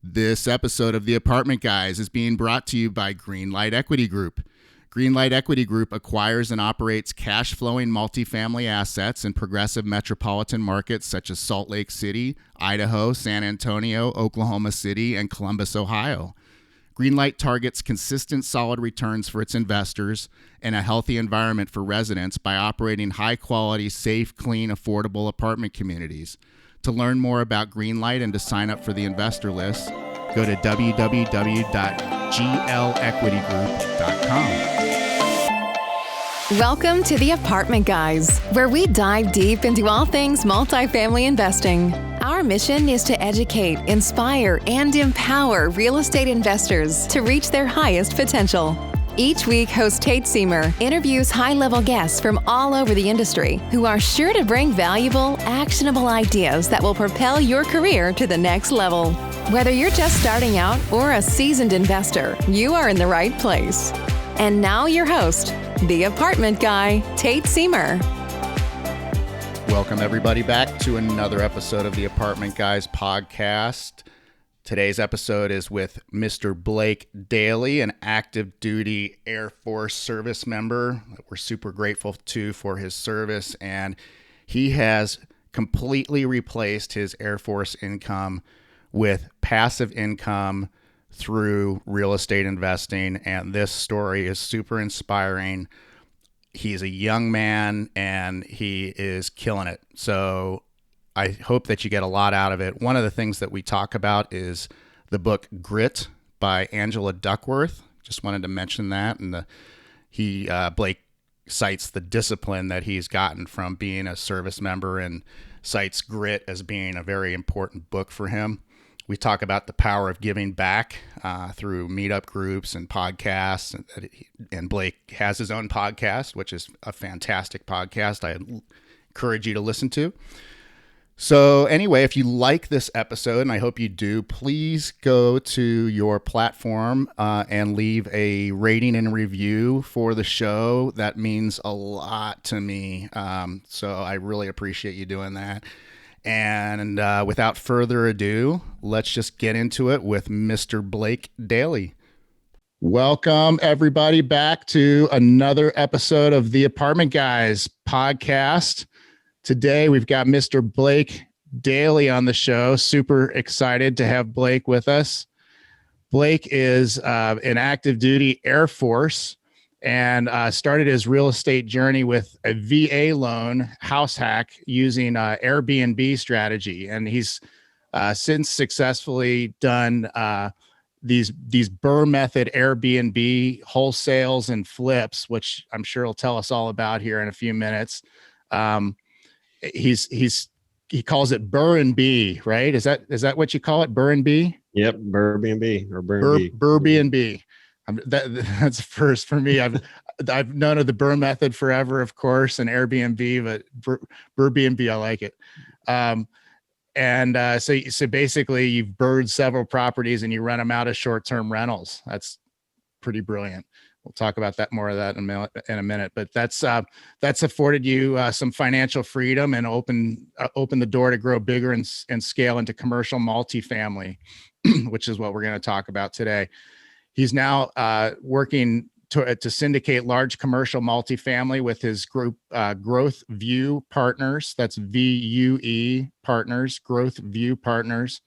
This episode of The Apartment Guys is being brought to you by Greenlight Equity Group. Greenlight Equity Group acquires and operates cash-flowing multifamily assets in progressive metropolitan markets such as Salt Lake City, Idaho, San Antonio, Oklahoma City, and Columbus, Ohio. Greenlight targets consistent, solid returns for its investors and a healthy environment for residents by operating high-quality, safe, clean, affordable apartment communities. To learn more about Greenlight and to sign up for the investor list, go to www.glequitygroup.com. Welcome to The Apartment Guys, where we dive deep into all things multifamily investing. Our mission is to educate, inspire, and empower real estate investors to reach their highest potential. Each week, host Tate Seymour interviews high-level guests from all over the industry who are sure to bring valuable, actionable ideas that will propel your career to the next level. Whether you're just starting out or a seasoned investor, you are in the right place. And now your host, the apartment guy, Tate Seymour. Welcome, everybody, back to another episode of the Apartment Guys podcast. Today's episode is with Mr. Blake Dailey, an active duty Air Force service member that we're super grateful to for his service. And he has completely replaced his Air Force income with passive income through real estate investing. And this story is super inspiring. He's a young man and he is killing it. So I hope that you get a lot out of it. One of the things that we talk about is the book Grit by Angela Duckworth. Just wanted to mention that. And Blake cites the discipline that he's gotten from being a service member and cites Grit as being a very important book for him. We talk about the power of giving back through meetup groups and podcasts. And Blake has his own podcast, which is a fantastic podcast I encourage you to listen to. So anyway, if you like this episode, and I hope you do, please go to your platform and leave a rating and review for the show. That means a lot to me. So I really appreciate you doing that. And without further ado, let's just get into it with Mr. Blake Dailey. Welcome, everybody, back to another episode of the Apartment Guys podcast. Today, we've got Mr. Blake Dailey on the show. Super excited to have Blake with us. Blake is an active duty Air Force and started his real estate journey with a VA loan house hack using Airbnb strategy. And he's since successfully done these BRRRR method Airbnb wholesales and flips, which I'm sure he'll tell us all about here in a few minutes. He calls it BRRRB, right? Is that what you call it? BRRRB? Yep, BRRRB or BRRRB. BRRRB. That's a first for me. I've known of the BRRRR method forever, of course, and Airbnb, but BRRRB, I like it. So basically, you've BRRRRed several properties and you rent them out as short-term rentals. That's pretty brilliant. We'll talk about that more of that in a minute. But that's afforded you some financial freedom and open the door to grow bigger and scale into commercial multifamily, which is what we're going to talk about today. He's now working to syndicate large commercial multifamily with his group, Growth View Partners. That's VUE Partners, Growth View Partners,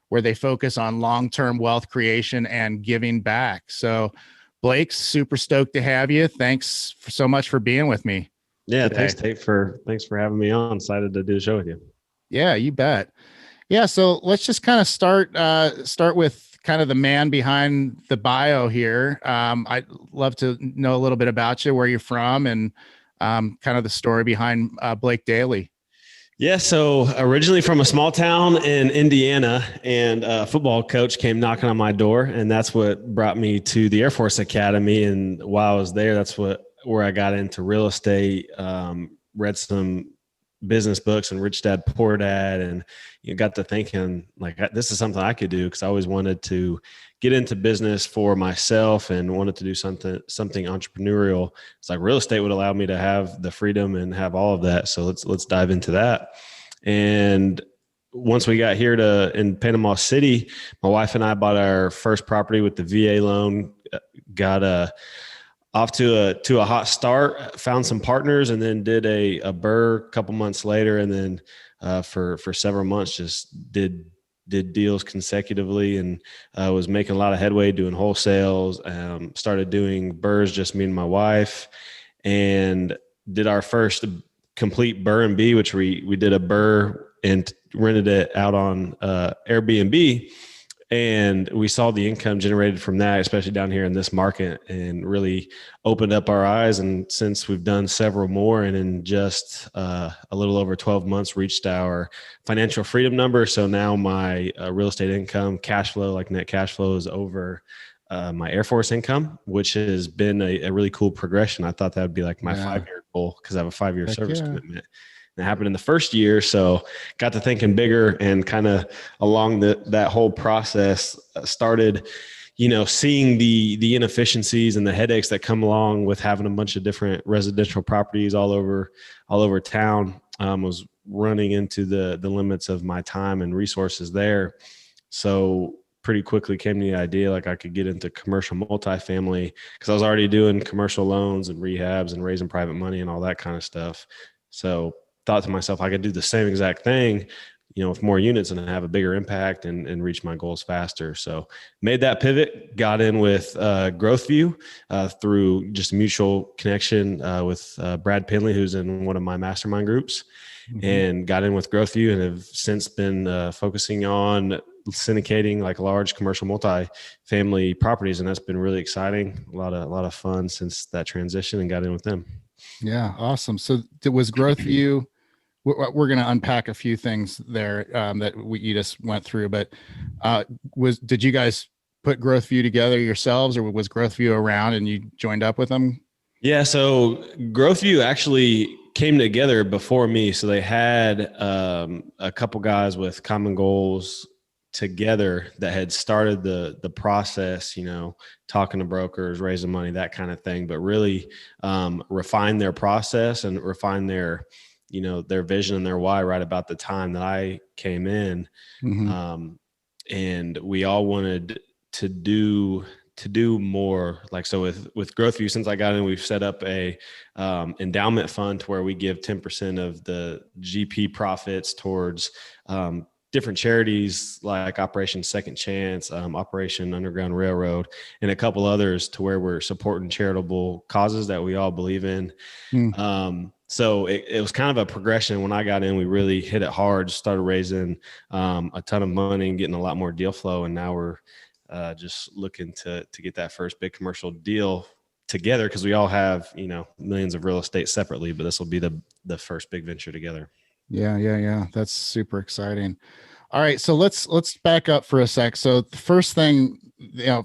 where they focus on long-term wealth creation and giving back. So Blake, super stoked to have you. Thanks so much for being with me. Yeah, today. thanks for having me on. Excited to do the show with you. Yeah, you bet. Yeah, so let's just kind of start with kind of the man behind the bio here. I'd love to know a little bit about you, where you're from, and kind of the story behind Blake Dailey. Yeah, so originally from a small town in Indiana, and a football coach came knocking on my door, and that's what brought me to the Air Force Academy. And while I was there, that's where I got into real estate, read some business books and Rich Dad Poor Dad, and got to thinking like, this is something I could do, because I always wanted to get into business for myself and wanted to do something entrepreneurial. It's like real estate would allow me to have the freedom and have all of that. So let's dive into that. And once we got here in Panama City, my wife and I bought our first property with the VA loan, got off to a hot start, found some partners, and then did a BRRRR a couple months later. And then for several months, just did deals consecutively, and was making a lot of headway doing wholesales. Started doing BRRRRs, just me and my wife, and did our first complete BRRRR and B, which we did a BRRRR and rented it out on Airbnb. And we saw the income generated from that, especially down here in this market, and really opened up our eyes. And since we've done several more, and in just a little over 12 months, reached our financial freedom number. So now my real estate income, cash flow, like net cash flow, is over my Air Force income, which has been a really cool progression. I thought that would be like my 5-year goal, because I have a 5-year service commitment. It happened in the first year. So got to thinking bigger, and kind of along that whole process started, seeing the inefficiencies and the headaches that come along with having a bunch of different residential properties all over town. Was running into the limits of my time and resources there. So pretty quickly came to the idea, like, I could get into commercial multifamily, because I was already doing commercial loans and rehabs and raising private money and all that kind of stuff. So thought to myself, I could do the same exact thing, with more units, and have a bigger impact and reach my goals faster. So made that pivot, got in with GrowthView through just a mutual connection with Brad Penley, who's in one of my mastermind groups, and got in with GrowthView, and have since been focusing on syndicating like large commercial multi-family properties. And that's been really exciting. A lot of fun since that transition, and got in with them. Yeah. Awesome. So was GrowthView, we're going to unpack a few things there that you just went through, but did you guys put GrowthView together yourselves, or was GrowthView around and you joined up with them? Yeah. So GrowthView actually came together before me. So they had a couple guys with common goals together that had started the process, talking to brokers, raising money, that kind of thing, but really refine their process and refine their vision and their why right about the time that I came in. And we all wanted to do more. Like, so with GrowthView, since I got in, we've set up a endowment fund to where we give 10% of the GP profits towards different charities like Operation Second Chance, Operation Underground Railroad, and a couple others, to where we're supporting charitable causes that we all believe in. So it was kind of a progression. When I got in, we really hit it hard, started raising a ton of money and getting a lot more deal flow. And now we're just looking to get that first big commercial deal together, because we all have, millions of real estate separately, but this will be the first big venture together. Yeah. That's super exciting. All right. So let's back up for a sec. So the first thing,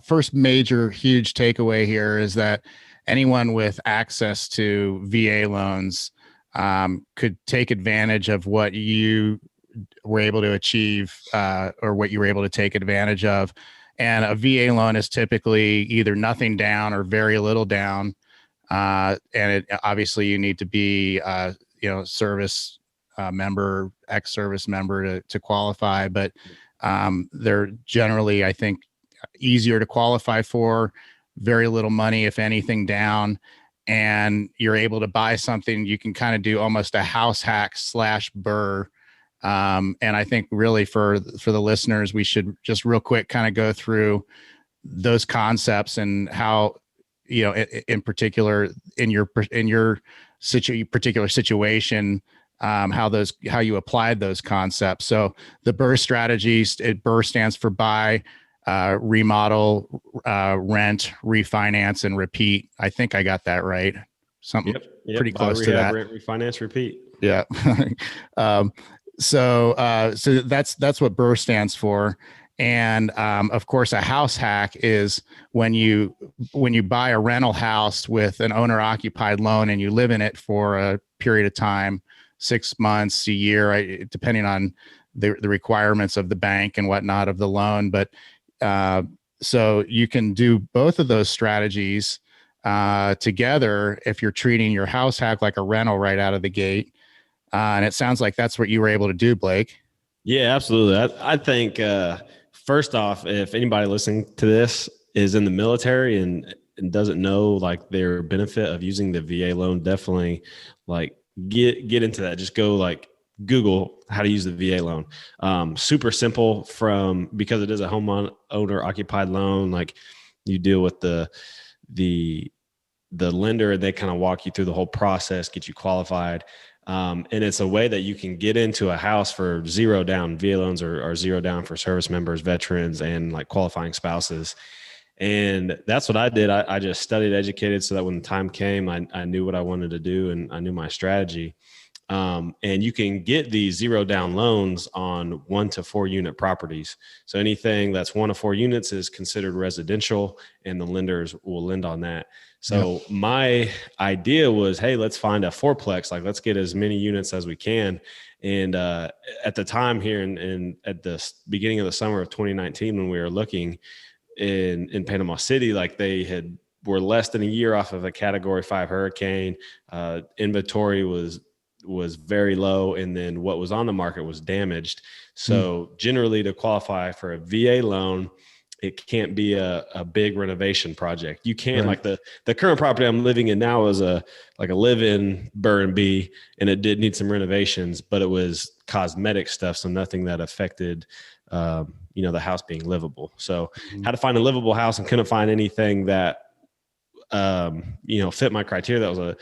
first major huge takeaway here is that anyone with access to VA loans could take advantage of what you were able to achieve or what you were able to take advantage of. And a VA loan is typically either nothing down or very little down. And obviously you need to be, service member, ex-service member to qualify, but they're generally, I think, easier to qualify for, very little money, if anything, down, and you're able to buy something. You can kind of do almost a house hack / BRRRR. And I think really for the listeners, we should just real quick kind of go through those concepts and how, in particular in your particular situation, how you applied those concepts. So the BRRRR strategies, BRRRR stands for buy, remodel, rent, refinance, and repeat. I think I got that right. Something pretty close to that. Rent, refinance, repeat. Yeah. So that's what BRRRR stands for. And of course, a house hack is when you buy a rental house with an owner occupied loan and you live in it for a period of time, 6 months, a year, depending on the requirements of the bank and whatnot of the loan. But so you can do both of those strategies together if you're treating your house hack like a rental right out of the gate. And it sounds like that's what you were able to do, Blake. Yeah, absolutely. I think first off, if anybody listening to this is in the military and doesn't know like their benefit of using the VA loan, definitely like get into that. Just go like Google how to use the VA loan. Super simple because it is a owner occupied loan. Like you deal with the lender, and they kind of walk you through the whole process, get you qualified. And it's a way that you can get into a house for zero down. VA loans are zero down for service members, veterans, and like qualifying spouses. And that's what I did. I just studied, educated, so that when the time came, I knew what I wanted to do and I knew my strategy. And you can get these zero down loans on 1 to 4 unit properties. So anything that's 1 to 4 units is considered residential, and the lenders will lend on that. So my idea was, hey, let's find a fourplex. Like, let's get as many units as we can. And at the time here at the beginning of the summer of 2019, when we were looking in Panama City, like were less than a year off of a Category 5 hurricane. Inventory was very low, and then what was on the market was damaged. So generally, to qualify for a VA loan, it can't be a big renovation project. You can't, like the current property I'm living in now is a live-in BRRRR, and it did need some renovations, but it was cosmetic stuff, so nothing that affected the house being livable. So had to find a livable house and couldn't find anything that fit my criteria. That was a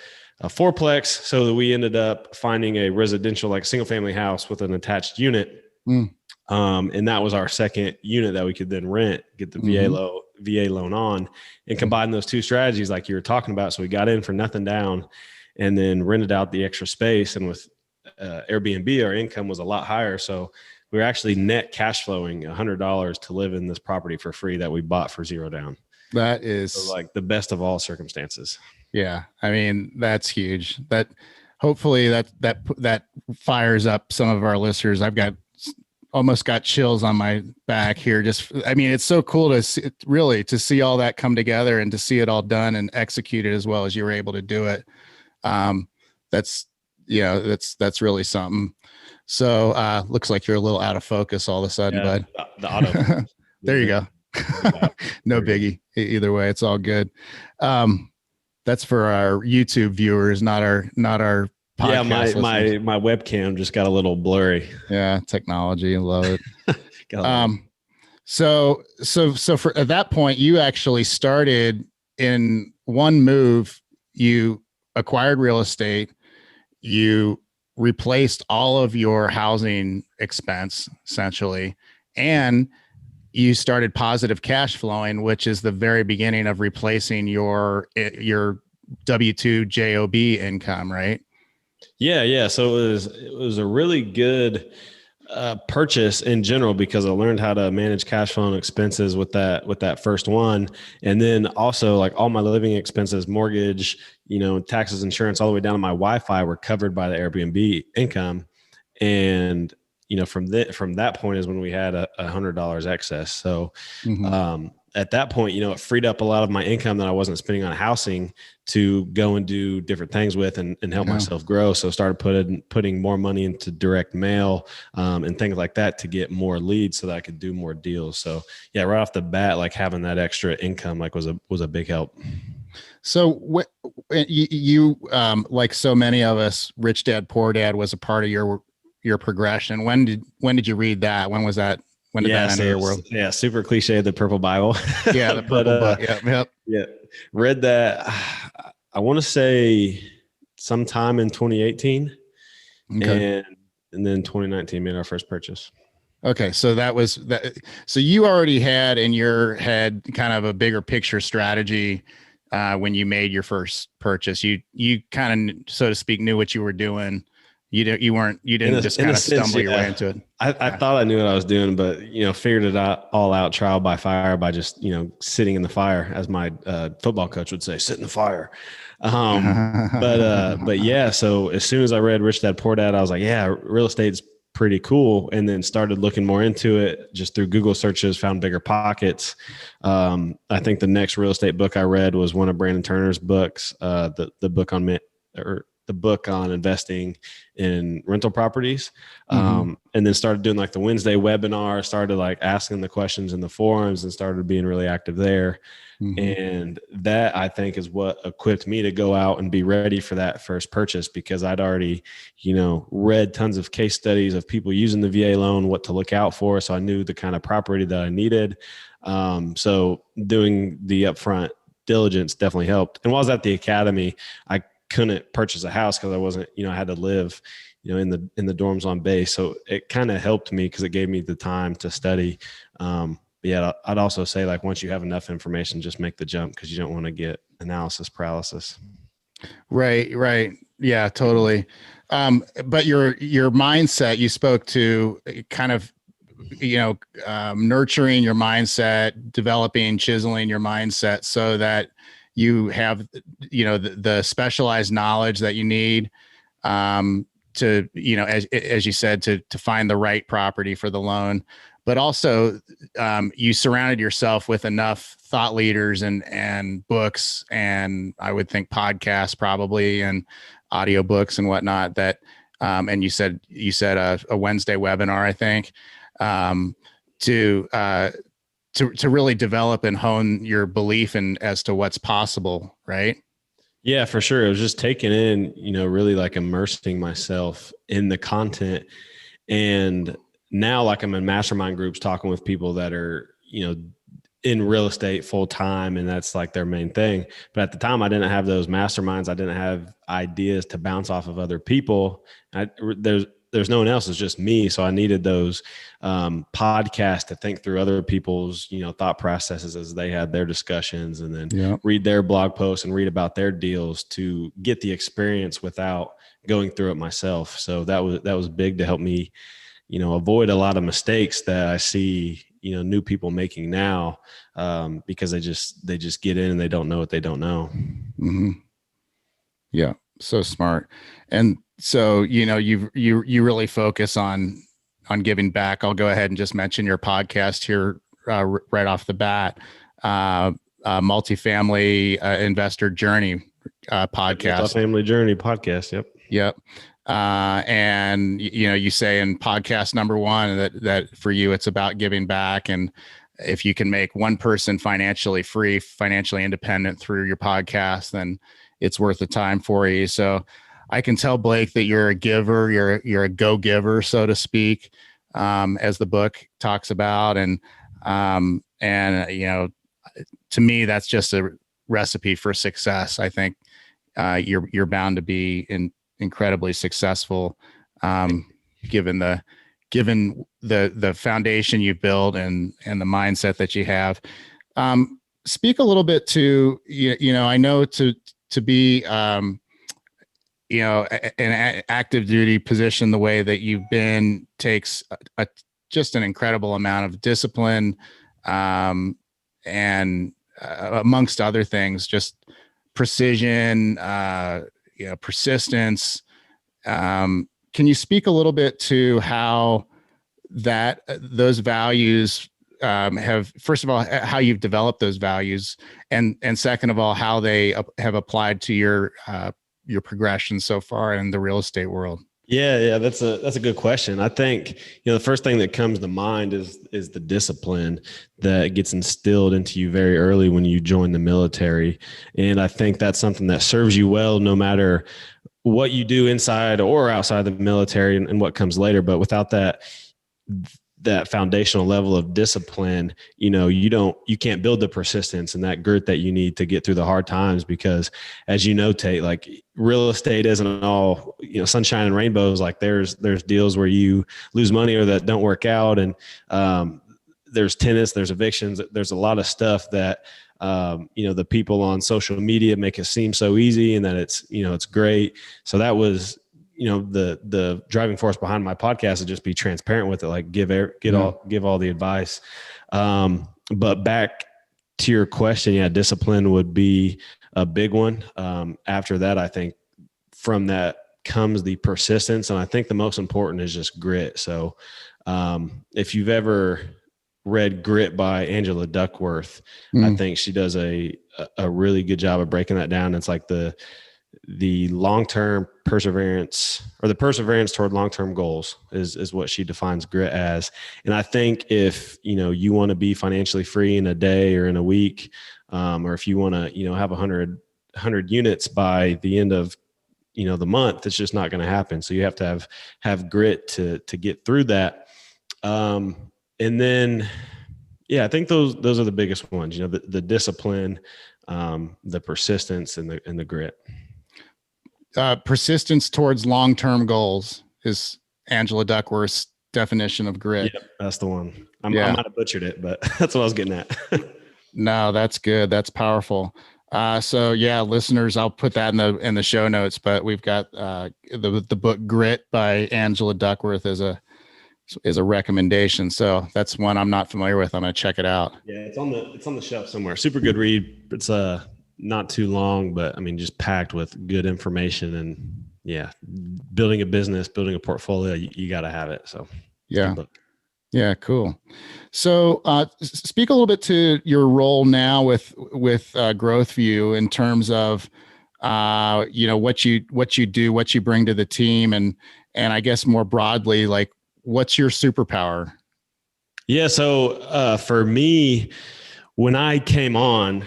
fourplex. So that we ended up finding a residential, like single family house with an attached unit. And that was our second unit that we could then rent, get the VA loan on, and combine those two strategies like you were talking about. So we got in for nothing down and then rented out the extra space. And with Airbnb, our income was a lot higher. So we were actually net cash flowing $100 to live in this property for free that we bought for zero down. That is like the best of all circumstances. Yeah. I mean, that's huge. That hopefully that fires up some of our listeners. Almost got chills on my back here. It's so cool to see all that come together and to see it all done and executed as well as you were able to do it. That's really something. So looks like you're a little out of focus all of a sudden, bud. The auto. There you go. No biggie. Either way, it's all good. That's for our YouTube viewers, not our podcast. Yeah, my webcam just got a little blurry. Yeah, technology, I love it. So for at that point, you actually started in one move. You acquired real estate. You replaced all of your housing expense essentially, and you started positive cash flowing, which is the very beginning of replacing your W-2 JOB income, right? Yeah. So it was a really good purchase in general, because I learned how to manage cash flow and expenses with that first one. And then also like all my living expenses, mortgage, taxes, insurance, all the way down to my Wi-Fi were covered by the Airbnb income. And, from that point is when we had $100 excess. So, at that point, it freed up a lot of my income that I wasn't spending on housing to go and do different things with and help myself grow. So started putting more money into direct mail and things like that to get more leads so that I could do more deals. So yeah, right off the bat, like having that extra income was a big help. So you like so many of us, Rich Dad, Poor Dad was a part of your progression. When did you read that? When was that? When did that enter your world? Yeah, super cliche, the purple Bible. Yeah, the purple book. Yep. Yeah, read that. I want to say sometime in 2018, and then 2019 made our first purchase. Okay, so that was that. So you already had in your head kind of a bigger picture strategy when you made your first purchase. You kind of, so to speak, knew what you were doing. You didn't just kind of stumble your way into it. I thought I knew what I was doing, but figured it all out trial by fire by just sitting in the fire, as my football coach would say, sit in the fire. But yeah, so as soon as I read Rich Dad Poor Dad, I was like, yeah, real estate's pretty cool, and then started looking more into it just through Google searches, found Bigger Pockets. I think the next real estate book I read was one of Brandon Turner's books, the book on the book on investing in rental properties. And then started doing like the Wednesday webinar, started like asking the questions in the forums and started being really active there. And that, I think, is what equipped me to go out and be ready for that first purchase, because I'd already, read tons of case studies of people using the VA loan, what to look out for. So I knew the kind of property that I needed. So doing the upfront diligence definitely helped. And while I was at the academy, I couldn't purchase a house because I wasn't, I had to live, in the dorms on base. So it kind of helped me because it gave me the time to study. But yeah, I'd also say, like, once you have enough information, just make the jump, because you don't want to get analysis paralysis. Right. Yeah, totally. But your mindset, you spoke to kind of, nurturing your mindset, developing, chiseling your mindset so that you have, the specialized knowledge that you need, to, as you said, to find the right property for the loan. But also, you surrounded yourself with enough thought leaders and books, and I would think podcasts probably, and audiobooks and whatnot, that, and you said a Wednesday webinar, I think, to really develop and hone your belief in as to what's possible, right? Yeah, for sure. It was just taking in, really like immersing myself in the content. And now, like, I'm in mastermind groups talking with people that are, in real estate full time, and that's like their main thing. But at the time, I didn't have those masterminds. I didn't have ideas to bounce off of other people. There's no one else. It's just me. So I needed those podcasts to think through other people's, thought processes as they had their discussions, and then read their blog posts and read about their deals to get the experience without going through it myself. So that was big to help me, avoid a lot of mistakes that I see, new people making now, because they just get in and they don't know what they don't know. Yeah. So smart. And so, you really focus on giving back. I'll go ahead and just mention your podcast here, right off the bat, multifamily investor journey podcast. Multifamily journey podcast. Yep. And you say in podcast number 1 that for you, it's about giving back. And if you can make one person financially free, financially independent through your podcast, then it's worth the time for you. So I can tell, Blake, that you're a giver, you're a go-giver, so to speak, as the book talks about. And to me, that's just a recipe for success. I think you're bound to be incredibly successful, given the foundation you've built and the mindset that you have. Speak a little bit to, I know to be, an active duty position the way that you've been takes just an incredible amount of discipline, and amongst other things, just precision, persistence. Can you speak a little bit to how those values have, first of all, how you've developed those values, and second of all, how they have applied to your progression so far in the real estate world? Yeah, that's a good question. I think, the first thing that comes to mind is the discipline that gets instilled into you very early when you join the military. And I think that's something that serves you well, no matter what you do inside or outside the military, and what comes later. But without that foundational level of discipline, you can't build the persistence and that grit that you need to get through the hard times. Because, as you know, Tate, like, real estate isn't all, sunshine and rainbows. Like, there's deals where you lose money or that don't work out. And there's tenants, there's evictions, there's a lot of stuff that, the people on social media make it seem so easy and that it's great. So that was, the driving force behind my podcast, to just be transparent with it, like give all the advice. But back to your question, yeah, discipline would be a big one. After that, I think from that comes the persistence. And I think the most important is just grit. So if you've ever read Grit by Angela Duckworth, I think she does a really good job of breaking that down. It's like the long-term perseverance, or the perseverance toward long-term goals is what she defines grit as. And I think if, you want to be financially free in a day or in a week, or if you want to, have 100 units by the end of, the month, it's just not going to happen. So you have to have grit to get through that. And then, I think those are the biggest ones, the discipline, the persistence, and the grit. Persistence towards long-term goals is Angela Duckworth's definition of grit. Yep, that's the one. I might have butchered it, but that's what I was getting at. No, that's good. That's powerful. So listeners, I'll put that in the show notes, but we've got the book Grit by Angela Duckworth as a recommendation. So that's one I'm not familiar with. I'm going to check it out. Yeah, it's on the shelf somewhere. Super good read. It's not too long, but I mean, just packed with good information, and building a business, building a portfolio, you got to have it. So yeah, cool. So speak a little bit to your role now with Growth View in terms of what you do, what you bring to the team, and I guess more broadly, like, what's your superpower? Yeah. So for me, when I came on,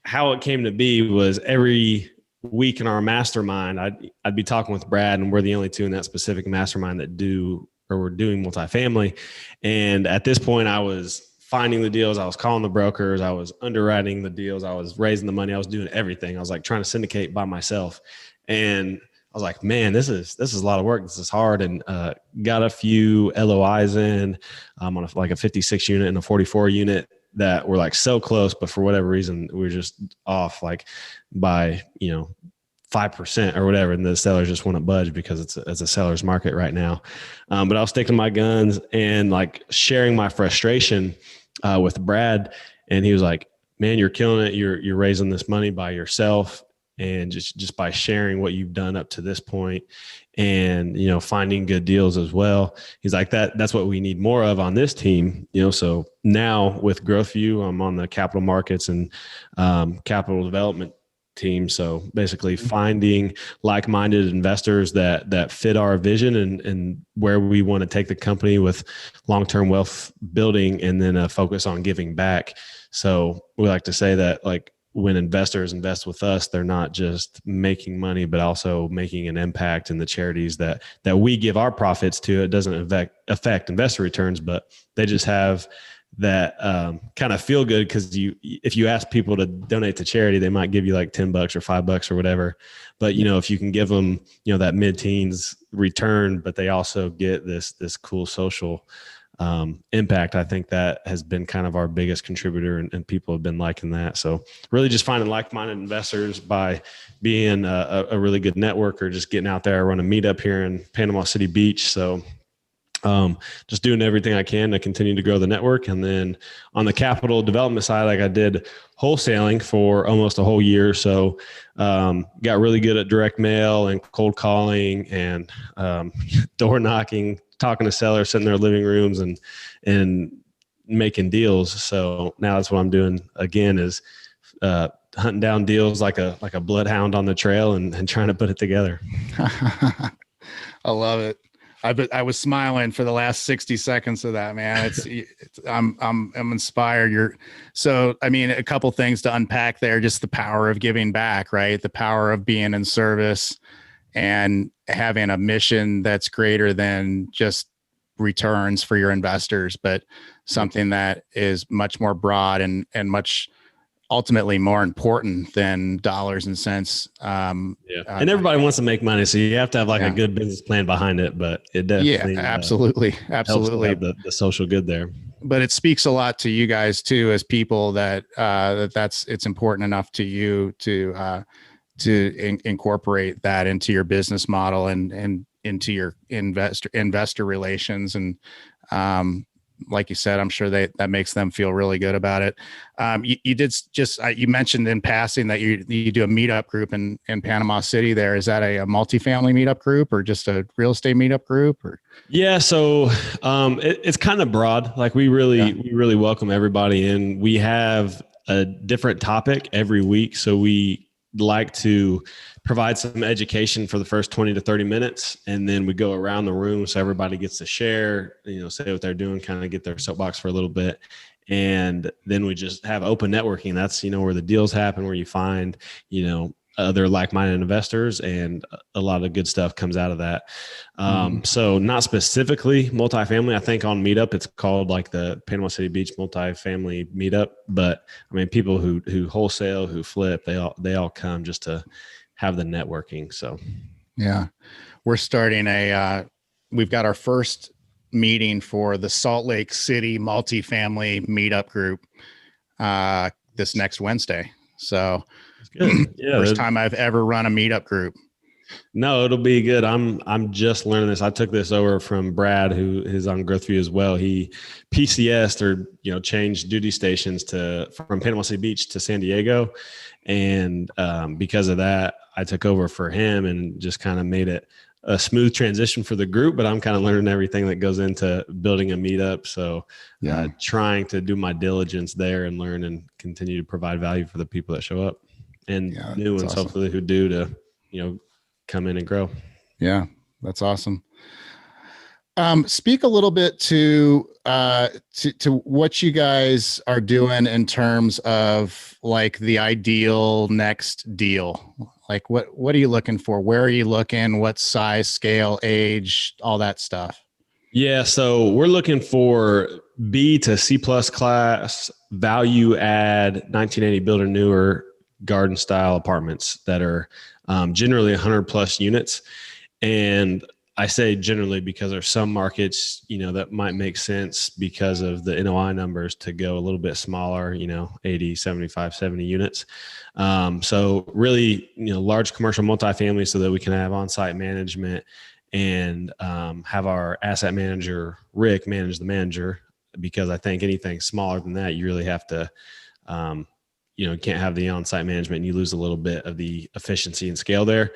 how it came to be was every week in our mastermind, I'd be talking with Brad, and we're the only two in that specific mastermind that we're doing multifamily. And at this point, I was finding the deals. I was calling the brokers. I was underwriting the deals. I was raising the money. I was doing everything. I was like trying to syndicate by myself. And I was like, man, this is a lot of work. This is hard. And got a few LOIs in on a 56 unit and a 44 unit that were like so close, but for whatever reason, we were just off like by, 5% or whatever. And the sellers just wouldn't budge because it's a seller's market right now. But I was sticking to my guns and like sharing my frustration with Brad. And he was like, man, you're killing it. You're raising this money by yourself. And just by sharing what you've done up to this point, and, finding good deals as well. He's like, that's what we need more of on this team. So now with Growth View, I'm on the capital markets and capital development team. So basically finding like-minded investors that fit our vision and where we want to take the company with long-term wealth building, and then a focus on giving back. So we like to say that, like, when investors invest with us, they're not just making money, but also making an impact in the charities that we give our profits to. It doesn't affect investor returns, but they just have that kind of feel good, because if you ask people to donate to charity, they might give you like $10 or $5 or whatever. But if you can give them that mid-teens return, but they also get this cool social impact, I think that has been kind of our biggest contributor, and people have been liking that. So really just finding like-minded investors by being a really good networker, just getting out there. I run a meetup here in Panama City Beach. So just doing everything I can to continue to grow the network. And then on the capital development side, like I did wholesaling for almost a whole year. So got really good at direct mail and cold calling and door knocking, talking to sellers, sitting in their living rooms and making deals. So now that's what I'm doing again, is hunting down deals like a bloodhound on the trail and trying to put it together. I love it. I was smiling for the last 60 seconds of that, man. I'm inspired. So, I mean, a couple things to unpack there, just the power of giving back, right? The power of being in service and having a mission that's greater than just returns for your investors, but something that is much more broad and much ultimately more important than dollars and cents. And everybody wants to make money, so you have to have a good business plan behind it. But it definitely, absolutely helps to have the social good there. But it speaks a lot to you guys too, as people that it's important enough to you to incorporate that into your business model and into your investor relations. And like you said, I'm sure that makes them feel really good about it. You mentioned in passing that you do a meetup group in Panama City there. Is that a multifamily meetup group or just a real estate meetup group? Or? Yeah. So it's kind of broad. Like we really welcome everybody in. We have a different topic every week. So we like to provide some education for the first 20 to 30 minutes. And then we go around the room so everybody gets to share, say what they're doing, kind of get their soapbox for a little bit. And then we just have open networking. That's, where the deals happen, where you find, other like-minded investors, and a lot of good stuff comes out of that. So not specifically multifamily. I think on Meetup, it's called like the Panama City Beach multifamily meetup. But I mean, people who wholesale, who flip, they all come just to have the networking. So, yeah, we're starting we've got our first meeting for the Salt Lake City multifamily meetup group this next Wednesday. So good. Yeah, first time I've ever run a meetup group. No, it'll be good. I'm just learning this. I took this over from Brad, who is on Growthview as well. He PCS'd or changed duty stations from Panama City Beach to San Diego, and because of that, I took over for him and just kind of made it a smooth transition for the group. But I'm kind of learning everything that goes into building a meetup. So trying to do my diligence there and learn and continue to provide value for the people that show up, and new ones awesome. Hopefully who do to come in and grow. Yeah, that's awesome. Speak a little bit to what you guys are doing in terms of like the ideal next deal. Like what are you looking for? Where are you looking? What size, scale, age, all that stuff? Yeah. So we're looking for B to C+ class value add 1980 build or newer garden style apartments that are generally 100 plus units. And I say generally because there's some markets, that might make sense because of the NOI numbers to go a little bit smaller, 80, 75, 70 units. So really, large commercial multifamily so that we can have on-site management and have our asset manager, Rick, manage the manager, because I think anything smaller than that, you really have to, you can't have the on-site management and you lose a little bit of the efficiency and scale there.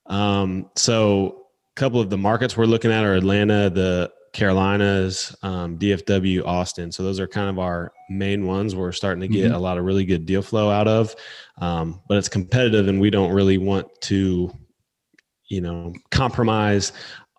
So a couple of the markets we're looking at are Atlanta, the Carolinas, DFW, Austin. So those are kind of our main ones we're starting to get a lot of really good deal flow out of. But it's competitive and we don't really want to, compromise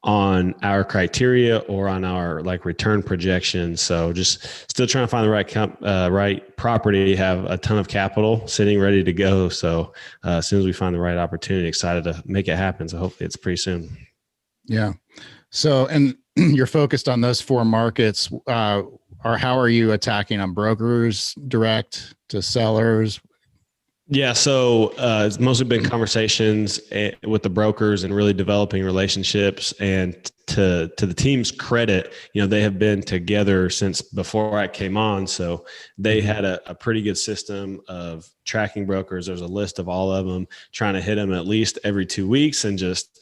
on our criteria or on our like return projections. So just still trying to find the right property, have a ton of capital sitting ready to go. So as soon as we find the right opportunity, excited to make it happen. So hopefully it's pretty soon. Yeah. So, and you're focused on those 4 markets, or how are you attacking them? Brokers, direct to sellers? Yeah. So it's mostly been conversations with the brokers and really developing relationships. And to the team's credit, they have been together since before I came on. So they had a pretty good system of tracking brokers. There's a list of all of them, trying to hit them at least every 2 weeks and just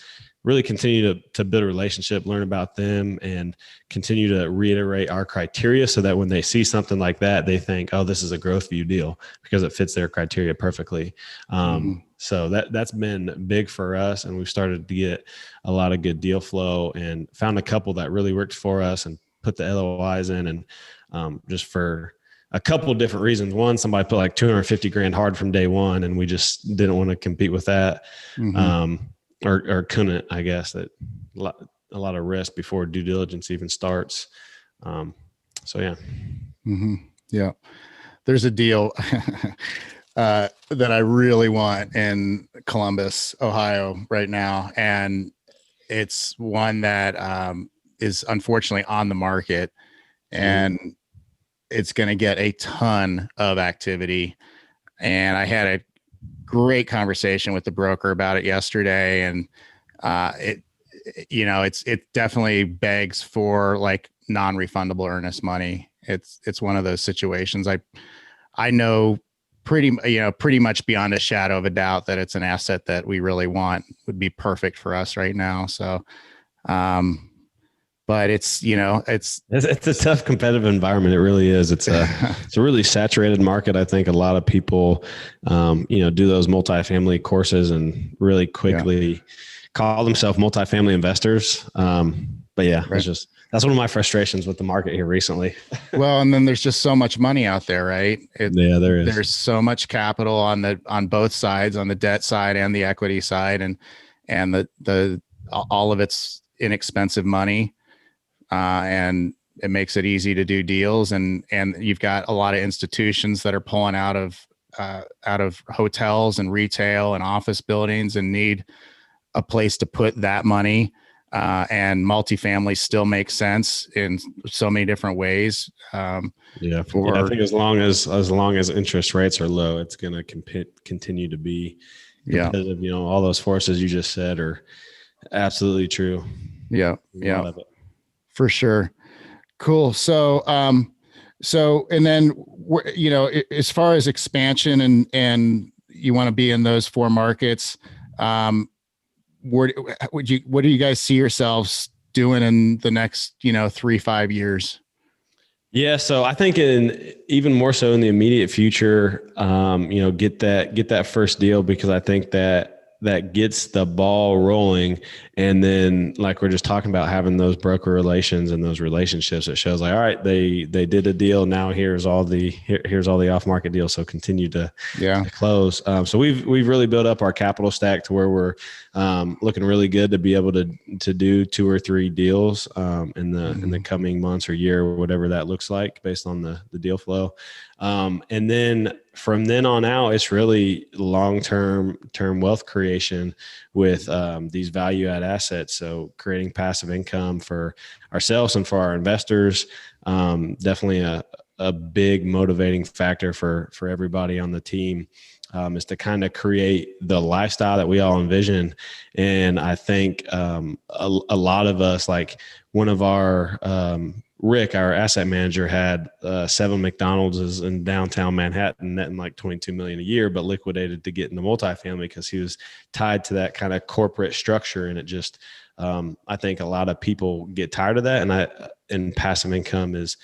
really continue to build a relationship, learn about them, and continue to reiterate our criteria so that when they see something like that, they think, oh, this is a Growthview deal because it fits their criteria perfectly. So that's been big for us. And we've started to get a lot of good deal flow and found a couple that really worked for us and put the LOIs in. And just for a couple of different reasons. One, somebody put like $250,000 hard from day one, and we just didn't want to compete with that. Or couldn't, I guess, that a lot of risk before due diligence even starts. So yeah. Yeah. There's a deal that I really want in Columbus, Ohio right now. And it's one that is unfortunately on the market, and it's going to get a ton of activity. And I had a great conversation with the broker about it yesterday, and it definitely begs for like non-refundable earnest money. It's one of those situations. I know pretty much beyond a shadow of a doubt that it's an asset that we really want, would be perfect for us right now. So, but it's a tough competitive environment. It really is. It's a really saturated market. I think a lot of people, do those multifamily courses and really quickly call themselves multifamily investors. But yeah, right. That's one of my frustrations with the market here recently. Well, and then there's just so much money out there, right? Yeah, there is. There's so much capital on both sides, on the debt side and the equity side, and the all of it's inexpensive money, and it makes it easy to do deals. And you've got a lot of institutions that are pulling out of hotels and retail and office buildings and need a place to put that money. And multifamily still makes sense in so many different ways. I think as long as interest rates are low, it's going to continue to be competitive. You know, all those forces you just said are absolutely true. Yeah, for sure. Cool. So, and then as far as expansion and you want to be in those 4 markets, what do you guys see yourselves doing in the next, 3-5 years? Yeah. So I think even more so in the immediate future, get that first deal, because I think that gets the ball rolling. And then, like we're just talking about, having those broker relations and those relationships, it shows like, all right, they did a deal. Now here's all the off market deals. So continue to close. So we've really built up our capital stack to where we're looking really good to be able to do 2 or 3 deals in the coming months or year, or whatever that looks like based on the deal flow. And then from then on out, it's really long-term wealth creation with these value-add assets. So creating passive income for ourselves and for our investors, definitely a big motivating factor for everybody on the team, is to kind of create the lifestyle that we all envision. And I think a lot of us, like one of our Rick, our asset manager, had 7 McDonald's in downtown Manhattan, netting like $22 million a year, but liquidated to get into multifamily because he was tied to that kind of corporate structure. And it just, I think a lot of people get tired of that. And passive income is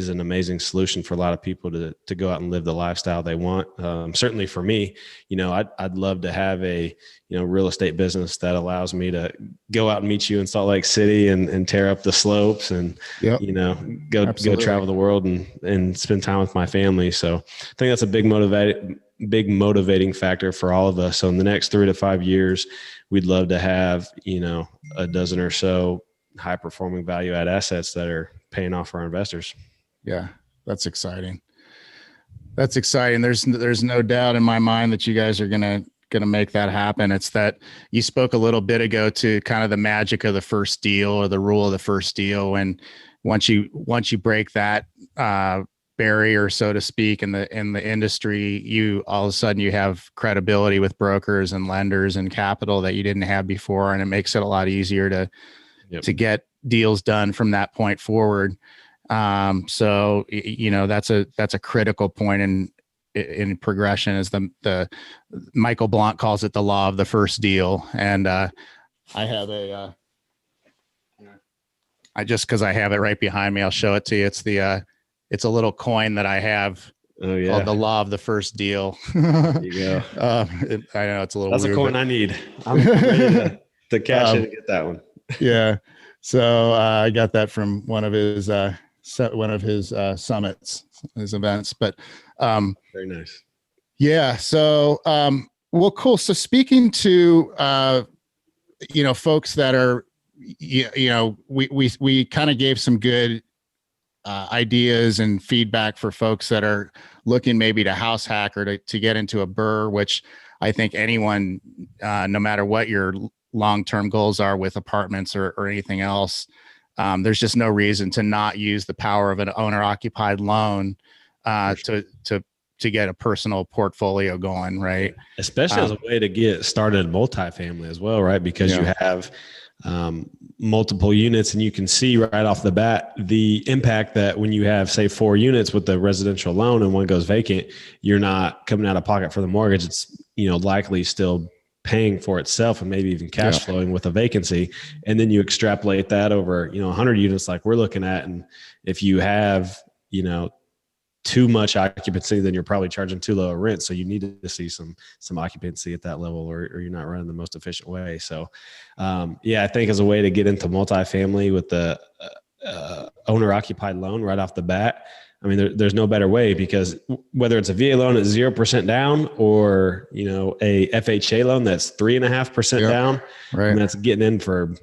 an amazing solution for a lot of people to go out and live the lifestyle they want. Certainly for me, I'd love to have a, real estate business that allows me to go out and meet you in Salt Lake City and tear up the slopes and, go travel the world and spend time with my family. So I think that's a big motivating factor for all of us. So in the next 3 to 5 years, we'd love to have, a dozen or so high performing value add assets that are paying off for our investors. Yeah, that's exciting. There's no doubt in my mind that you guys are gonna make that happen. It's that you spoke a little bit ago to kind of the magic of the first deal, or the rule of the first deal. And once you break that barrier, so to speak, in the industry, you all of a sudden you have credibility with brokers and lenders and capital that you didn't have before, and it makes it a lot easier to get deals done from that point forward. So that's a critical point in progression, is the Michael Blanc calls it the law of the first deal. And I have because I have it right behind me, I'll show it to you. It's a little coin that I have. Oh yeah, called the law of the first deal. There you go. I know it's a little. That's weird, a coin I need. I'm ready to cash in and get that one. Yeah. So I got that from one of his summits, his events. But very nice. Yeah. So well, cool. So speaking to folks that are we kind of gave some good ideas and feedback for folks that are looking maybe to house hack or to get into a BRRRR, which I think anyone, no matter what your long-term goals are with apartments or anything else, there's just no reason to not use the power of an owner-occupied loan to get a personal portfolio going, right? Especially as a way to get started multifamily as well, right? Because you have multiple units, and you can see right off the bat the impact that when you have, say, 4 units with the residential loan and one goes vacant, you're not coming out of pocket for the mortgage. It's likely still paying for itself and maybe even cash flowing with a vacancy. And then you extrapolate that over 100 units like we're looking at, and if you have too much occupancy, then you're probably charging too low a rent. So you need to see some occupancy at that level, or you're not running the most efficient way. So, I think as a way to get into multifamily with owner occupied loan right off the bat. I mean, there's no better way, because whether it's a VA loan at 0% down or, a FHA loan that's 3.5% down, Right. I mean, that's getting in for,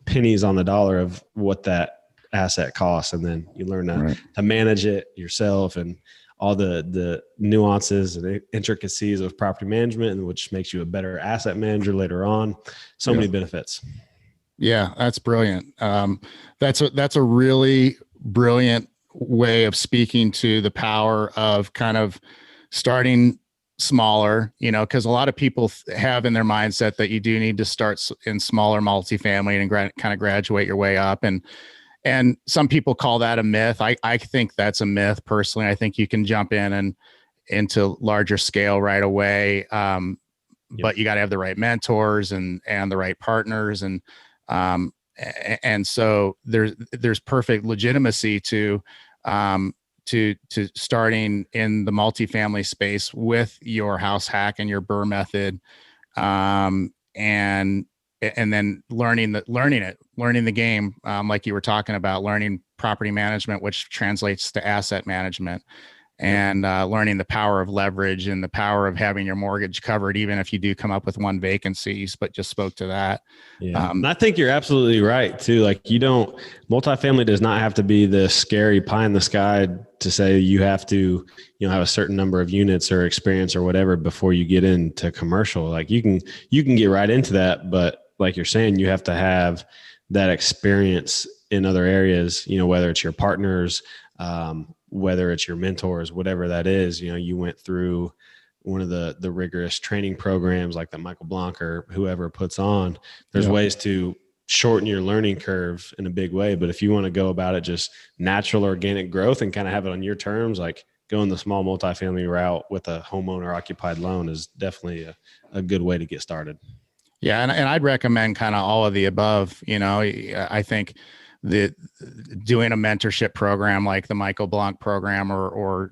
pennies on the dollar of what that asset costs. And then you learn to manage it yourself and all the nuances and intricacies of property management, which makes you a better asset manager later on. So many benefits. Yeah, that's brilliant. That's a really brilliant way of speaking to the power of kind of starting smaller, because a lot of people have in their mindset that you do need to start in smaller multifamily and kind of graduate your way up. And some people call that a myth. I think that's a myth personally. I think you can jump in and into larger scale right away. But you got to have the right mentors and the right partners. And so there's perfect legitimacy to starting in the multifamily space with your house hack and your BRRRR method, and then learning the game, like you were talking about, learning property management, which translates to asset management, and learning the power of leverage and the power of having your mortgage covered, even if you do come up with one vacancy. But just spoke to that. Yeah. And I think you're absolutely right too. Like, multifamily does not have to be the scary pie in the sky to say you have to, have a certain number of units or experience or whatever before you get into commercial. Like, you can get right into that, but like you're saying, you have to have that experience in other areas, whether it's your partners, whether it's your mentors, whatever that is. You went through one of the rigorous training programs like that Michael Blanc or whoever puts on. There's ways to shorten your learning curve in a big way. But if you want to go about it just natural organic growth and kind of have it on your terms, like going the small multifamily route with a homeowner occupied loan is definitely a good way to get started. Yeah. And I'd recommend kind of all of the above. I think doing a mentorship program like the Michael Blanc program or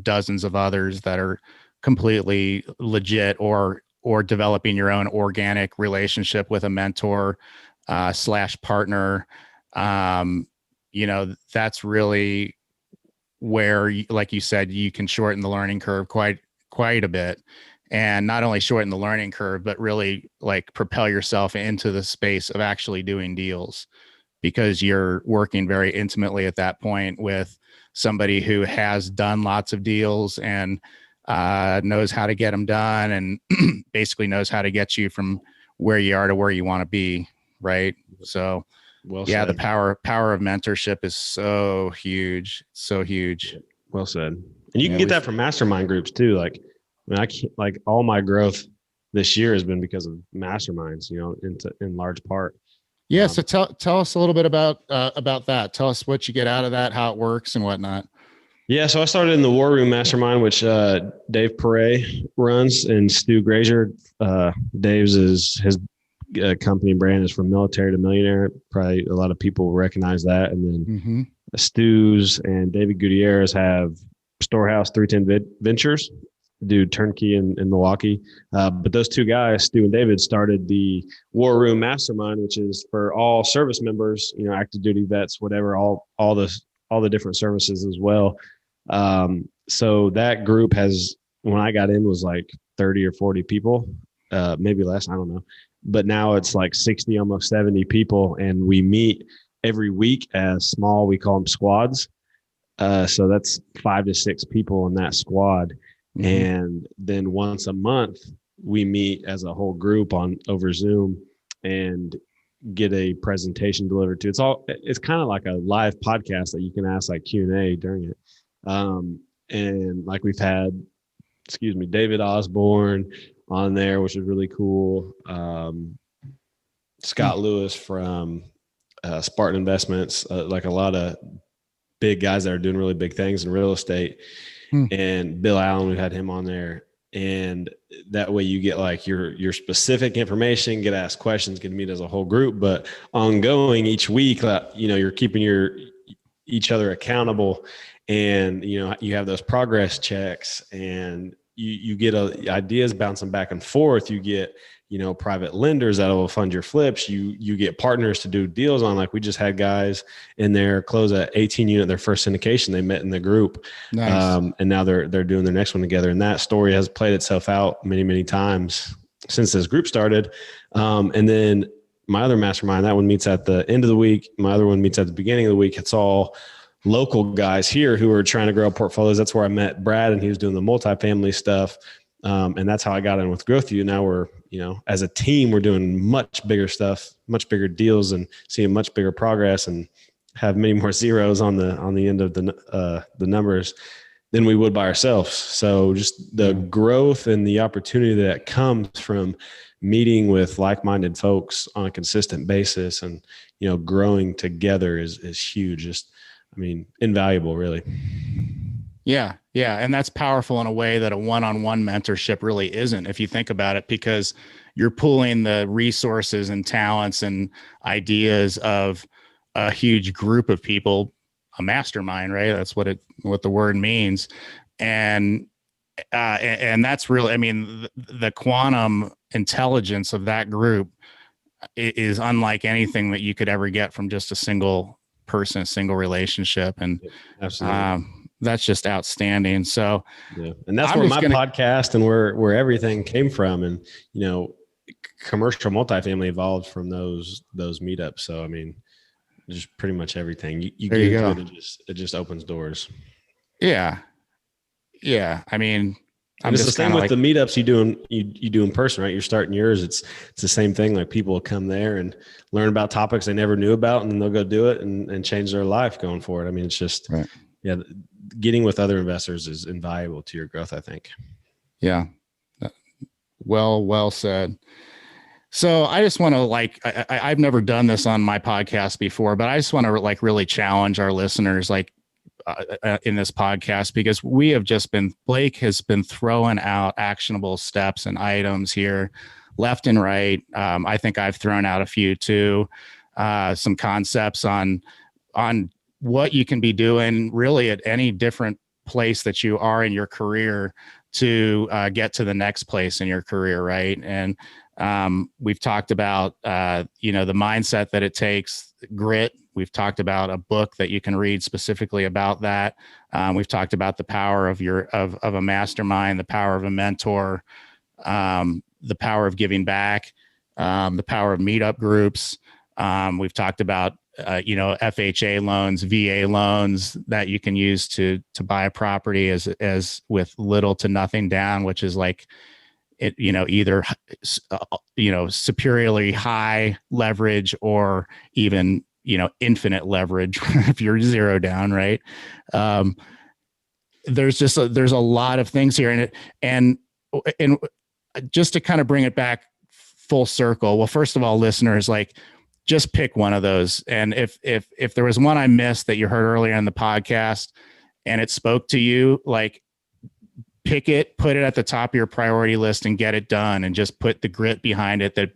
dozens of others that are completely legit, or developing your own organic relationship with a mentor / partner. That's really where, like you said, you can shorten the learning curve quite a bit. And not only shorten the learning curve, but really like propel yourself into the space of actually doing deals, because you're working very intimately at that point with somebody who has done lots of deals and knows how to get them done, and basically knows how to get you from where you are to where you want to be. Right. So the power of mentorship is so huge. So huge. Well said. And you can get that from mastermind groups too. Like, I can't, like, all my growth this year has been because of masterminds, in large part. Yeah. So tell us a little bit about that. Tell us what you get out of that, how it works and whatnot. Yeah. So I started in the War Room Mastermind, which Dave Perret runs, and Stu Grazier. Dave's his company brand is From Military to Millionaire. Probably a lot of people recognize that. And then Stu's and David Gutierrez have Storehouse 310 Ventures, do turnkey in Milwaukee. But those two guys, Stu and David, started the War Room Mastermind, which is for all service members, active duty vets, whatever, all the different services as well. So that group when I got in, was like 30 or 40 people, maybe less, I don't know. But now it's like 60, almost 70 people. And we meet every week as small, we call them squads. So that's 5 to 6 people in that squad. And then once a month, we meet as a whole group over Zoom and get a presentation delivered to. It's kind of like a live podcast that you can ask like Q&A during it. And like we've had, David Osborne on there, which is really cool. Scott Lewis from Spartan Investments, like a lot of big guys that are doing really big things in real estate. And Bill Allen, we had him on there. And that way you get like your specific information, get asked questions, get to meet as a whole group, but ongoing each week, you're keeping each other accountable, and, you have those progress checks, and you get ideas bouncing back and forth. You get private lenders that will fund your flips. You get partners to do deals on. Like we just had guys in there close at 18 unit, their first syndication. They met in the group. Nice. And now they're doing their next one together. And that story has played itself out many, many times since this group started. And then my other mastermind, that one meets at the end of the week. My other one meets at the beginning of the week. It's all local guys here who are trying to grow portfolios. That's where I met Brad, and he was doing the multifamily stuff. And that's how I got in with Growth.You. Now we're, as a team, we're doing much bigger stuff, much bigger deals, and seeing much bigger progress, and have many more zeros on the end of the numbers than we would by ourselves. So just the growth and the opportunity that comes from meeting with like-minded folks on a consistent basis and, growing together is huge. Just, invaluable, really. Yeah. Yeah. And that's powerful in a way that a one-on-one mentorship really isn't, if you think about it, because you're pooling the resources and talents and ideas of a huge group of people, a mastermind, right? That's what the word means. And that's really, the quantum intelligence of that group is unlike anything that you could ever get from just a single person, a single relationship. And absolutely. That's just outstanding. So, yeah. And that's where my podcast and where everything came from. And, commercial multifamily evolved from those meetups. So, just pretty much everything you get into it just opens doors. Yeah. Yeah. I'm just the same with the meetups you do in person, right? You're starting yours. It's the same thing. Like people will come there and learn about topics they never knew about, and then they'll go do it and change their life going forward. It's just, right. Yeah, getting with other investors is invaluable to your growth, I think. Yeah. Well said. So I just want to I've never done this on my podcast before, but I just want to really challenge our listeners, in this podcast, because Blake has been throwing out actionable steps and items here left and right. I think I've thrown out a few too, some concepts on what you can be doing really at any different place that you are in your career to get to the next place in your career. Right. And we've talked about, the mindset that it takes, grit. We've talked about a book that you can read specifically about that. We've talked about the power of a mastermind, the power of a mentor, the power of giving back, the power of meetup groups. We've talked about, FHA loans, VA loans that you can use to buy a property as with little to nothing down, which is either, superiorly high leverage or even, infinite leverage if you're zero down, right? There's a lot of things here and just to kind of bring it back full circle. Well, first of all, listeners, just pick one of those. And if there was one I missed that you heard earlier in the podcast and it spoke to you, pick it, put it at the top of your priority list and get it done, and just put the grit behind it that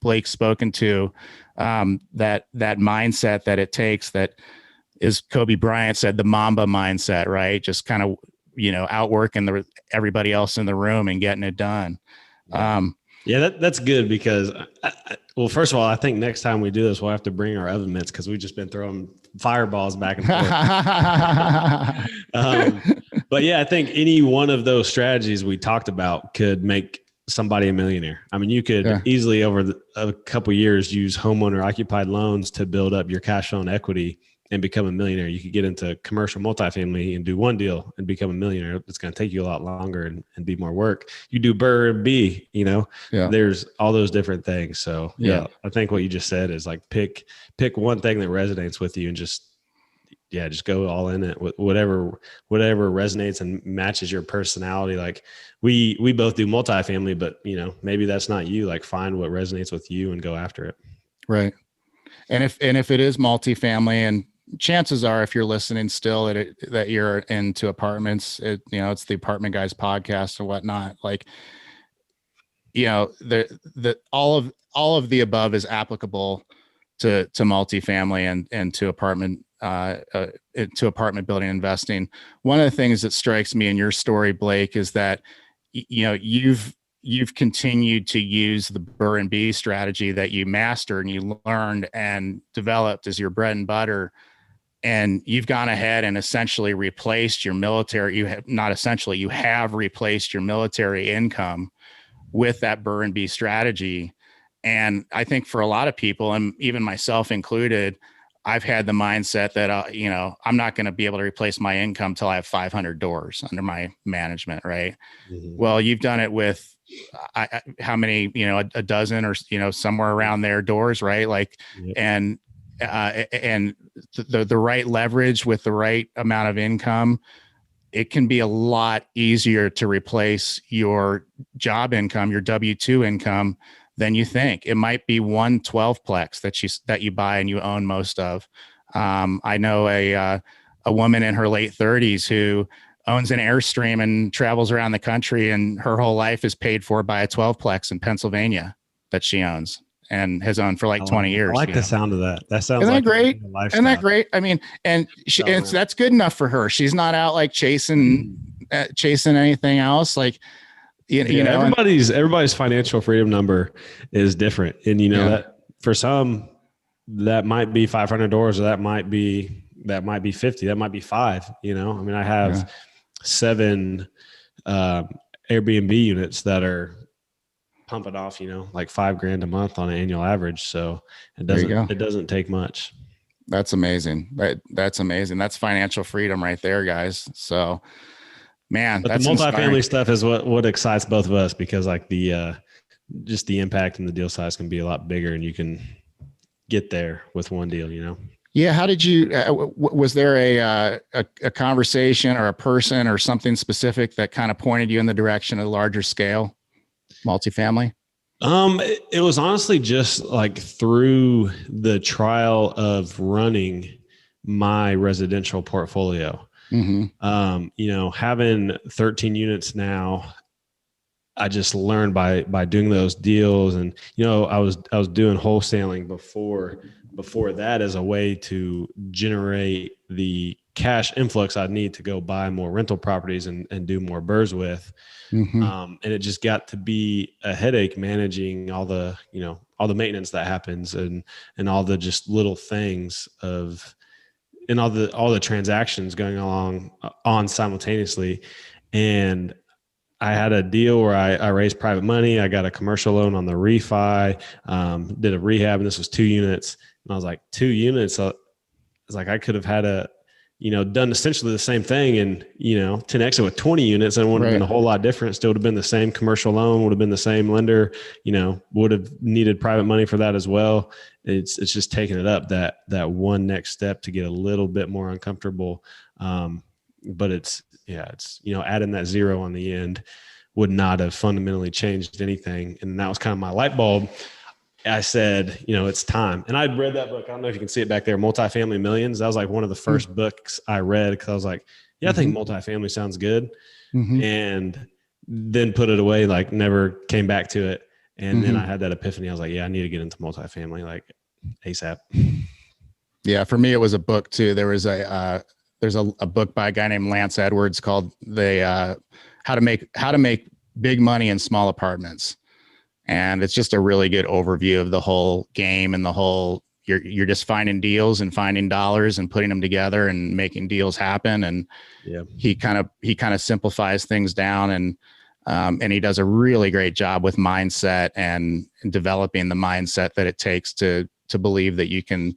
Blake's spoken to, that mindset that it takes, that is, Kobe Bryant said, the Mamba mindset, right? Just kind of, outworking everybody else in the room and getting it done. Yeah, that's good because, well, first of all, I think next time we do this, we'll have to bring our oven mitts because we've just been throwing fireballs back and forth. But yeah, I think any one of those strategies we talked about could make somebody a millionaire. You could easily over a couple of years use homeowner occupied loans to build up your cash flow and equity and become a millionaire. You could get into commercial multifamily and do one deal and become a millionaire. It's going to take you a lot longer and be more work. You do BRRRR, there's all those different things. So yeah, I think what you just said is pick one thing that resonates with you and just go all in it with whatever resonates and matches your personality. We both do multifamily, but maybe that's not you. Find what resonates with you and go after it. Right. And if it is multifamily, and chances are, if you're listening still, that you're into apartments, it's the Apartment Guys podcast or whatnot. All of the above is applicable to multifamily and to apartment building investing. One of the things that strikes me in your story, Blake, is that you've you've continued to use the BRRRR and B strategy that you mastered and you learned and developed as your bread and butter. And you've gone ahead and essentially replaced your military. You have not essentially, you have replaced your military income with that BRRRR and B strategy. And I think for a lot of people, and even myself included, I've had the mindset that, I'm not going to be able to replace my income till I have 500 doors under my management. Right. Mm-hmm. Well, you've done it with how many, a dozen or, somewhere around there doors. Right. Like, Yep. and the right leverage with the right amount of income, it can be a lot easier to replace your job income, your W-2 income, than you think. It might be one 12-plex that you buy and you own most of. I know a woman in her late 30s who owns an Airstream and travels around the country, and her whole life is paid for by a 12-plex in Pennsylvania that she owns and has owned for like 20 years. I like the sound of that. That sounds Isn't like that great? a lifestyle. Isn't that great? I mean, and that's good enough for her. She's not out like chasing anything else. Like, everybody's financial freedom number is different. And that for some, that might be 500 doors, or that might be 50, that might be 5, I mean, I have 7 Airbnb units that are pumping off, like $5,000 a month on an annual average. So it doesn't take much. That's amazing. That's amazing. That's financial freedom right there, guys. So, man, but that's the multifamily inspiring stuff is what excites both of us, because like just the impact and the deal size can be a lot bigger, and you can get there with one deal, Yeah. How did you, was there a conversation or a person or something specific that kind of pointed you in the direction of larger scale multifamily? It was honestly just like through the trial of running my residential portfolio. Mm-hmm. Having 13 units now, I just learned by doing those deals. And, I was doing wholesaling before that as a way to generate the cash influx I'd need to go buy more rental properties and do more BRRRRs with. Mm-hmm. And it just got to be a headache managing all the maintenance that happens and all the just little things and all the transactions going on simultaneously. And I had a deal where I raised private money. I got a commercial loan on the refi, did a rehab, and this was 2 units. And I was like, 2 units. It's like I could have had done essentially the same thing and, 10x it with 20 units, and it wouldn't have been a whole lot different. Still would have been the same commercial loan, would have been the same lender, would have needed private money for that as well. It's just taking it up that one next step to get a little bit more uncomfortable. But it's adding that 0 on the end would not have fundamentally changed anything. And that was kind of my light bulb. I said, it's time. And I'd read that book. I don't know if you can see it back there, Multifamily Millions. That was like one of the first books I read, because I was like, I think multifamily sounds good. Mm-hmm. And then put it away, like never came back to it. And then I had that epiphany. I was like, I need to get into multifamily like ASAP. Yeah. For me, it was a book too. There was there's a book by a guy named Lance Edwards called How to Make Big Money in Small Apartments. And it's just a really good overview of the whole game and the whole, you're just finding deals and finding dollars and putting them together and making deals happen. And he kind of simplifies things down, and he does a really great job with mindset and developing the mindset that it takes to believe that you can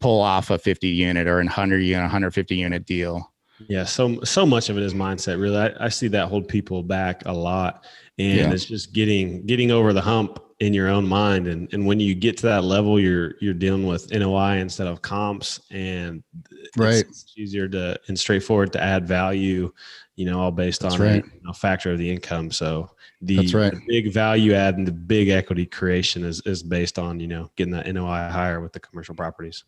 pull off a 50 unit or 100 unit, 150 unit deal. Yeah. So much of it is mindset. Really. I see that hold people back a lot, and it's just getting over the hump in your own mind. And when you get to that level, you're dealing with NOI instead of comps, and it's easier and straightforward to add value, all based on a factor of the income. So the big value add and the big equity creation is based on, getting that NOI higher with the commercial properties.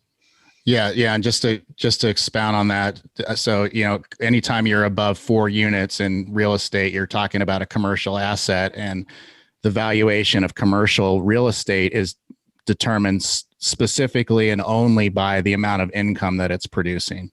Yeah. And just to expound on that. So, anytime you're above 4 units in real estate, you're talking about a commercial asset, and the valuation of commercial real estate is determined specifically and only by the amount of income that it's producing.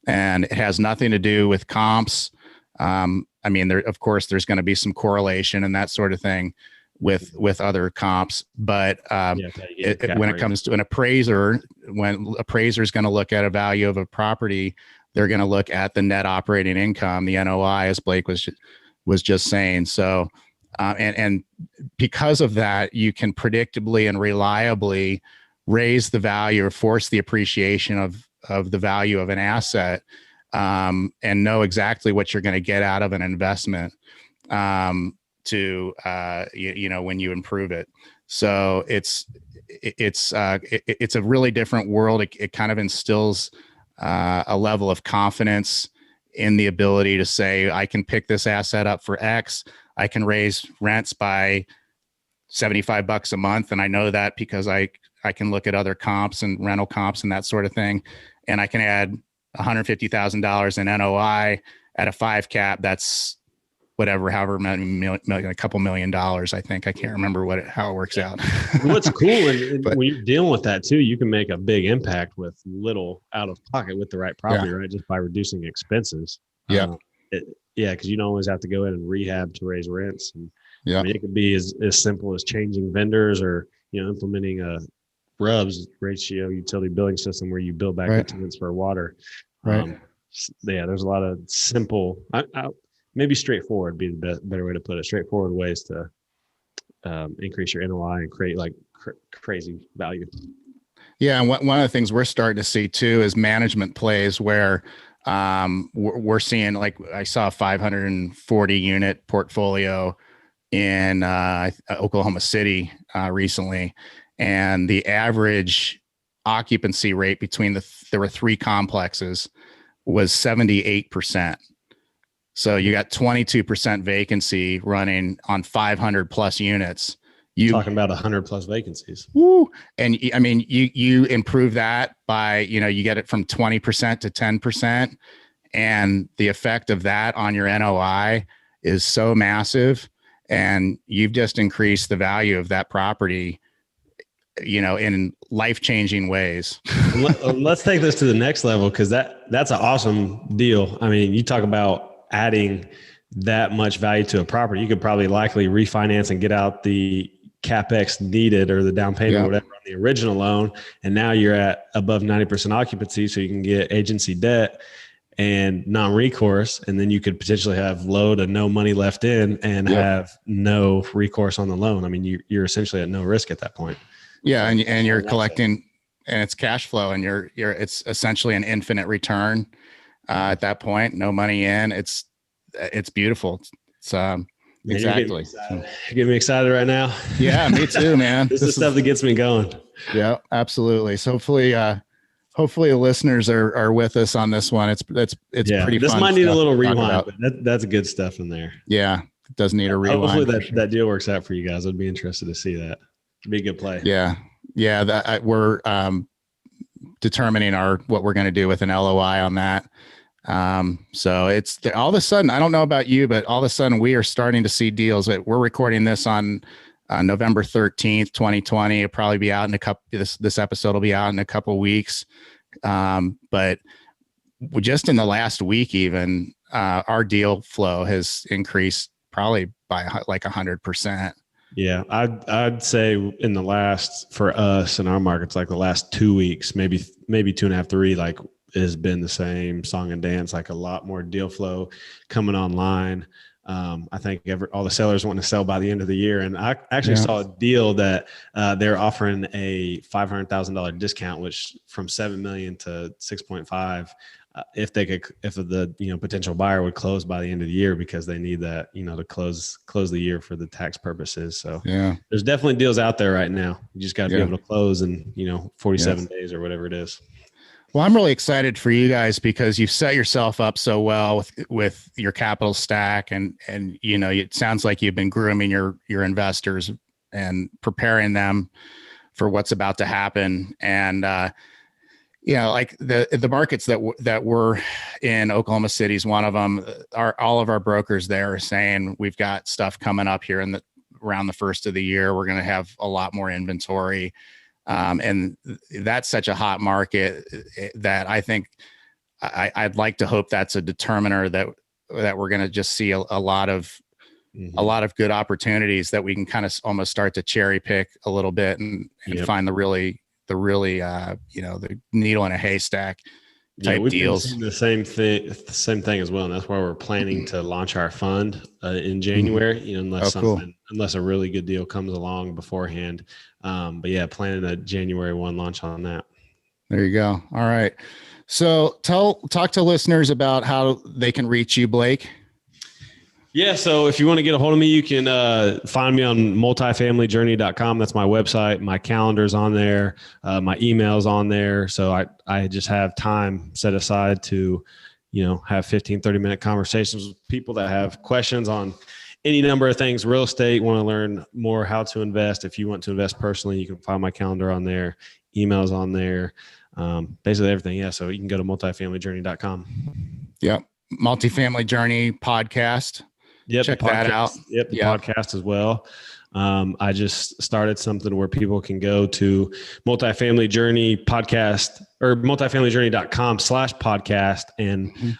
And it has nothing to do with comps. I mean, of course, there's going to be some correlation and that sort of thing with other comps, but when it comes to an appraiser, when appraiser is going to look at a value of a property, they're going to look at the net operating income, the NOI, as Blake was just saying. So, and because of that, you can predictably and reliably raise the value or force the appreciation of the value of an asset, and know exactly what you're going to get out of an investment. When you improve it. So it's a really different world. It kind of instills a level of confidence in the ability to say, I can pick this asset up for X. I can raise rents by $75 a month. And I know that because I can look at other comps and rental comps and that sort of thing. And I can add $150,000 in NOI at a 5 cap. That's however many a couple $1 million, I think. I can't remember how it works out. What's cool, and when you're dealing with that too, you can make a big impact with little out of pocket with the right property, right? Just by reducing expenses. Yeah. Because you don't always have to go in and rehab to raise rents. And, I mean, it could be as simple as changing vendors or, implementing a RUBS ratio utility billing system where you bill back the tenants for water. Right. There's a lot of simple, maybe straightforward would be the better way to put it. Straightforward ways to increase your NOI and create crazy value. Yeah. And one of the things we're starting to see too is management plays where we're seeing, like, I saw a 540 unit portfolio in Oklahoma City recently. And the average occupancy rate between there were 3 complexes was 78%. So you got 22% vacancy running on 500 plus units. You talking about 100 plus vacancies. Woo. And I mean, you improve that by, you get it from 20% to 10%. And the effect of that on your NOI is so massive. And you've just increased the value of that property, in life-changing ways. Let's take this to the next level, because that's an awesome deal. I mean, you talk about adding that much value to a property. You could probably likely refinance and get out the CapEx needed or the down payment or whatever on the original loan. And now you're at above 90% occupancy. So you can get agency debt and non-recourse. And then you could potentially have low to no money left in and have no recourse on the loan. I mean, you're essentially at no risk at that point. Yeah. And you're collecting, and it's cash flow, and it's essentially an infinite return. At that point, no money in. It's beautiful. It's exactly. You're getting me excited right now. Yeah, me too, man. This is stuff that gets me going. Yeah, absolutely. So hopefully the listeners are with us on this one. It's pretty. This fun might need a little rewind, but that's good stuff in there. Yeah, it does need a rewind. Hopefully that deal works out for you guys. I'd be interested to see that. It'd be a good play. Yeah. We're determining what we're going to do with an LOI on that. So it's all of a sudden, I don't know about you, but all of a sudden we are starting to see deals. We're recording this on November 13th, 2020. It'll probably be out in this episode will be out in a couple of weeks. But just in the last week, even, our deal flow has increased probably by like 100%. Yeah. I'd say in the last, for us in our markets, like the last 2 weeks, maybe 2.5, 3, like, has been the same song and dance, like a lot more deal flow coming online. I think all the sellers want to sell by the end of the year. And I actually saw a deal that they're offering a $500,000 discount, which from 7 million to 6.5, if the potential buyer would close by the end of the year, because they need that, to close the year for the tax purposes. So there's definitely deals out there right now. You just got to be able to close in, 47 days or whatever it is. Well, I'm really excited for you guys because you've set yourself up so well with your capital stack, and it sounds like you've been grooming your investors and preparing them for what's about to happen. And like the markets that we're in, Oklahoma City is one of them. All of our brokers there are saying we've got stuff coming up here around the first of the year. We're going to have a lot more inventory. And that's such a hot market that I think I'd like to hope that's a determiner that we're going to just see a lot of good opportunities that we can kind of almost start to cherry pick a little bit and find the really the needle in a haystack type we've deals. been seeing the same thing as well, and that's why we're planning to launch our fund in January. Unless a really good deal comes along beforehand. But planning a January 1 launch on that. There you go. All right. So talk to listeners about how they can reach you, Blake. Yeah. So if you want to get a hold of me, you can find me on multifamilyjourney.com. That's my website. My calendar's on there. My email's on there. So I just have time set aside to, have 15, 30-minute conversations with people that have questions on any number of things, real estate, want to learn more how to invest. If you want to invest personally, you can find my calendar on there, emails on there, basically everything. Yeah. So you can go to multifamilyjourney.com. Yep. Multifamily Journey podcast. Yep, check that out. Yep, the podcast as well. I just started something where people can go to Multifamily Journey podcast or multifamilyjourney.com/podcast and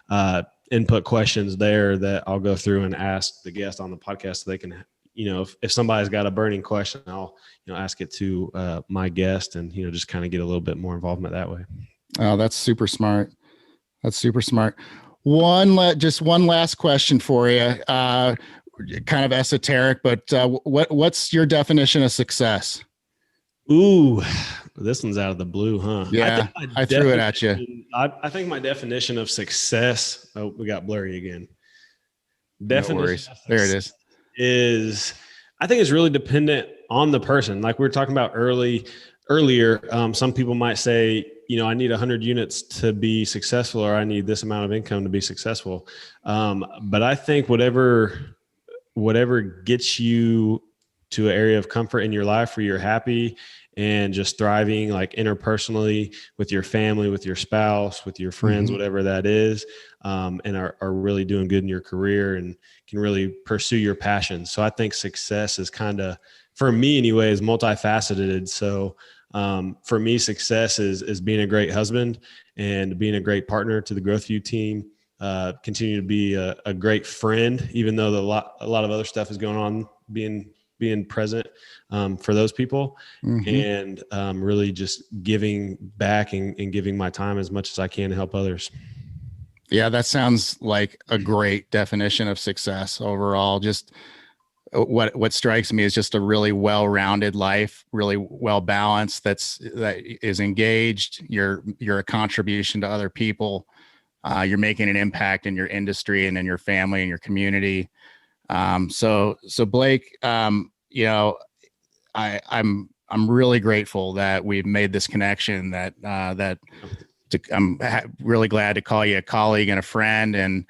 input questions there that I'll go through and ask the guest on the podcast so they can, if somebody's got a burning question, I'll, ask it to my guest and, just kind of get a little bit more involvement that way. Oh, that's super smart. Just one last question for you. Kind of esoteric, but what's your definition of success? Ooh, this one's out of the blue, huh? Yeah, I threw it at you. I think my definition of success. Oh, we got blurry again. No worries. There it is. I think it's really dependent on the person. Like we were talking about earlier. Some people might say, I need 100 units to be successful, or I need this amount of income to be successful. But I think whatever gets you to an area of comfort in your life where you're happy and just thriving, like interpersonally with your family, with your spouse, with your friends, whatever that is, and are really doing good in your career and can really pursue your passion. So I think success is kind of, for me anyway, is multifaceted. So for me, success is being a great husband and being a great partner to the GrowthView team, continue to be a great friend, even though a lot of other stuff is going on, being present for those people, and really just giving back and giving my time as much as I can to help others. Yeah, that sounds like a great definition of success overall. Just what strikes me is just a really well-rounded life, really well-balanced, that is engaged. You're a contribution to other people. You're making an impact in your industry and in your family and your community. So Blake, I'm really grateful that we've made this connection, I'm really glad to call you a colleague and a friend, and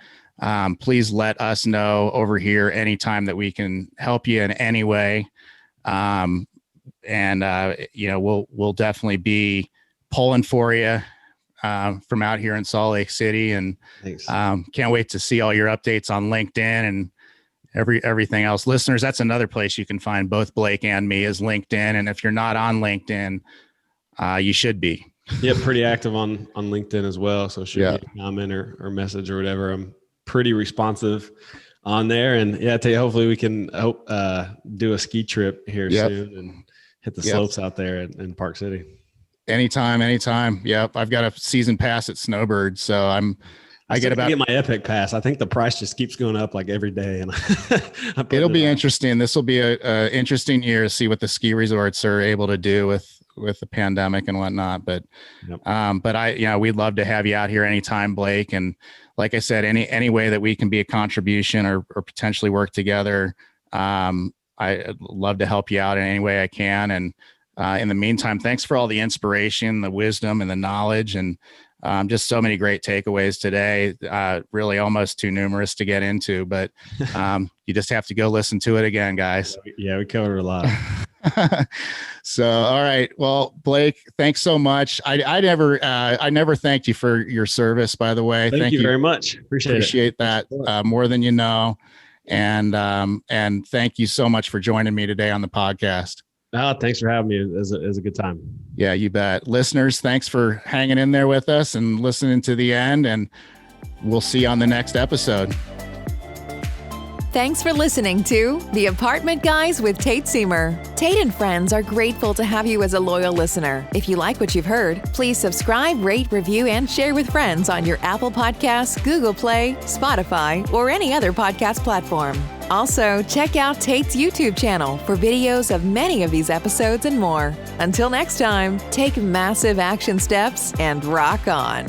please let us know over here anytime that we can help you in any way. We'll definitely be pulling for you from out here in Salt Lake City, and can't wait to see all your updates on LinkedIn and everything else. Listeners, that's another place you can find both Blake and me, is LinkedIn. And if you're not on LinkedIn, you should be. Yeah, pretty active on LinkedIn as well. So shoot me a comment or message or whatever. I'm pretty responsive on there. And I tell you, hopefully we can do a ski trip here soon and hit the slopes out there in Park City. Anytime. Yep. I've got a season pass at Snowbird. So I get my Epic Pass. I think the price just keeps going up like every day, and it'll be interesting. This will be a interesting year to see what the ski resorts are able to do with the pandemic and whatnot. But we'd love to have you out here anytime, Blake. And like I said, any way that we can be a contribution or potentially work together, I'd love to help you out in any way I can. And in the meantime, thanks for all the inspiration, the wisdom, and the knowledge, and just so many great takeaways today. Really almost too numerous to get into, but you just have to go listen to it again, guys. Yeah, we covered a lot. So, all right. Well, Blake, thanks so much. I never thanked you for your service, by the way. Thank you very much. Appreciate that more than you know. And thank you so much for joining me today on the podcast. Thanks for having me. It was a good time. Yeah, you bet. Listeners, thanks for hanging in there with us and listening to the end, and we'll see you on the next episode. Thanks for listening to The Apartment Guys with Tate Seamer. Tate and friends are grateful to have you as a loyal listener. If you like what you've heard, please subscribe, rate, review, and share with friends on your Apple Podcasts, Google Play, Spotify, or any other podcast platform. Also, check out Tate's YouTube channel for videos of many of these episodes and more. Until next time, take massive action steps and rock on.